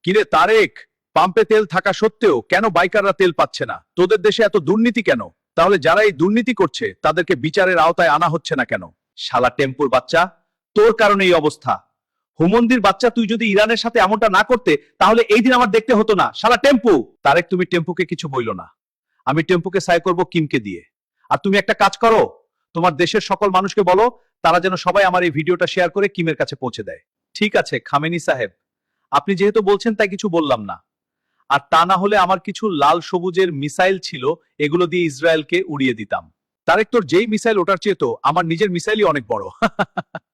কিরে তারেক, পাম্পে তেল থাকা সত্ত্বেও কেন বাইকাররা তেল পাচ্ছে না? তোদের দেশে এত দুর্নীতি কেন? তাহলে যারা এই দুর্নীতি করছে তাদেরকে বিচারের আওতায় আনা হচ্ছে না কেন? শালা টেম্পুর বাচ্চা, তোর কারণে এই অবস্থা। হুমন্দির বাচ্চা, তুই যদি ইরানের সাথে এমনটা না করতে তাহলে এই দিন আমার দেখতে হতো না। শালা টেম্পু। তারেক, তুমি টেম্পুকে কিছু বইলো না। আমি টেম্পুকে সাই করব কিমকে দিয়ে। আর তুমি একটা কাজ করো, তোমার দেশের সকল মানুষকে বলো তারা যেন সবাই আমার এই ভিডিওটা শেয়ার করে কিমের কাছে পৌঁছে দেয়। ঠিক আছে খামেনি সাহেব, আপনি যেহেতু বলছেন তাই কিছু বললাম না। আর তা না হলে আমার কিছু লাল সবুজের মিসাইল ছিল, এগুলো দিয়ে ইসরায়েলকে উড়িয়ে দিতাম। তারেক, তোর যেই মিসাইল ওটার চেয়ে তো আমার নিজের মিসাইলই অনেক বড়।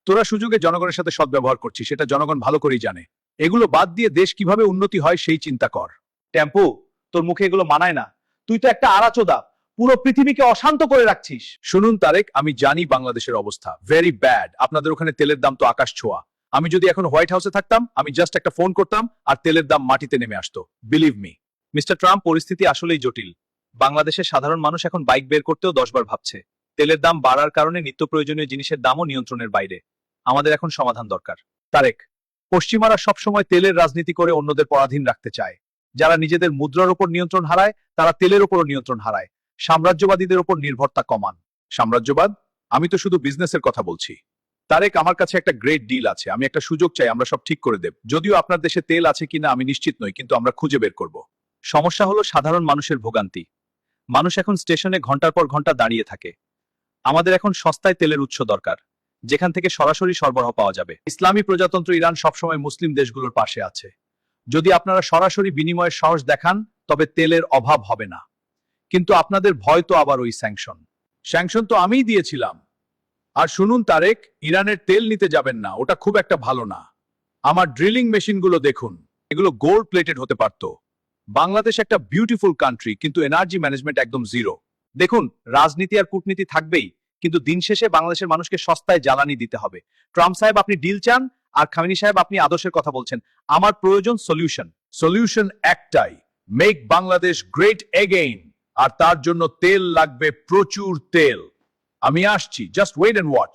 তোরা সুযোগে জনগণের সাথে সদ্ব্যবহার করছিস, সেটা জনগণ ভালো করেই জানে। এগুলো বাদ দিয়ে দেশ কিভাবে উন্নতি হয় সেই চিন্তা কর। টেম্পু, তোর মুখে এগুলো মানায় না। তুই তো একটা আড়াচোদা, পুরো পৃথিবীকে অশান্ত করে রাখছিস। শুনুন তারেক, আমি জানি বাংলাদেশের অবস্থা ভেরি ব্যাড। আপনাদের ওখানে তেলের দাম তো আকাশ ছোঁয়া। আমি যদি এখন হোয়াইট হাউসে থাকতাম, আমি জাস্ট একটা ফোন করতাম আর তেলের দাম মাটিতে নেমে আসতো। বিলিভ মি মিস্টার ট্রাম্প, পরিস্থিতি আসলেই জটিল। বাংলাদেশের সাধারণ মানুষ এখন বাইক বের করতেও 10 বার ভাবছে। তেলের দাম বাড়ার কারণে নিত্য প্রয়োজনীয় জিনিসের দামও নিয়ন্ত্রণের বাইরে। আমাদের এখন সমাধান দরকার। তারেক, পশ্চিমারা সবসময় তেলের রাজনীতি করে অন্যদের পরাধীন রাখতে চায়। যারা নিজেদের মুদ্রার উপর নিয়ন্ত্রণ হারায় তারা তেলের উপরও নিয়ন্ত্রণ হারায়। সাম্রাজ্যবাদীদের উপর নির্ভরতা কমান। সাম্রাজ্যবাদ? আমি তো শুধু বিজনেসের কথা বলছি। তারেক, আমার কাছে একটা গ্রেট ডিল আছে। আমি একটা সুযোগ চাই, আমরা সব ঠিক করে দেব। যদিও আপনার দেশে তেল আছে কিনা আমি নিশ্চিত নই, কিন্তু আমরা খুঁজে বের করব। সমস্যা হলো সাধারণ মানুষের ভোগান্তি। মানুষ এখন স্টেশনে ঘন্টার পর ঘন্টা দাঁড়িয়ে থাকে। আমাদের এখন সস্তায় তেলের উৎস দরকার, যেখান থেকে সরাসরি সরবরাহ পাওয়া যাবে। ইসলামী প্রজাতন্ত্র ইরান সবসময় মুসলিম দেশগুলোর পাশে আছে। যদি আপনারা সরাসরি বিনিময়ের সাহস দেখান তবে তেলের অভাব হবে না। কিন্তু আপনাদের ভয় তো আবার ওই স্যাংশন। স্যাংশন তো আমিই দিয়েছিলাম। আর শুনুন তারেক, ইরানের তেল নিতে যাবেন না, ওটা খুব একটা ভালো না। আমার ড্রিলিং মেশিনগুলো দেখুন, এগুলো গোল্ড প্লেটেড হতে পারত। বাংলাদেশ একটা বিউটিফুল কান্ট্রি, কিন্তু এনার্জি ম্যানেজমেন্ট একদম জিরো। দেখুন, রাজনীতি আর কূটনীতি থাকবেই, কিন্তু দিন শেষে বাংলাদেশের মানুষকে সস্তায় জ্বালানি দিতে হবে। ট্রাম্প সাহেব, আপনি ডিল চান, আর খামেনি সাহেব, আপনি আদর্শের কথা বলছেন। আমার প্রয়োজন সলিউশন। সলিউশন একটাই, মেক বাংলাদেশ গ্রেট এগেইন। আর তার জন্য তেল লাগবে, প্রচুর তেল। আমি আসছি, জাস্ট ওয়েট এন্ড ওয়াচ।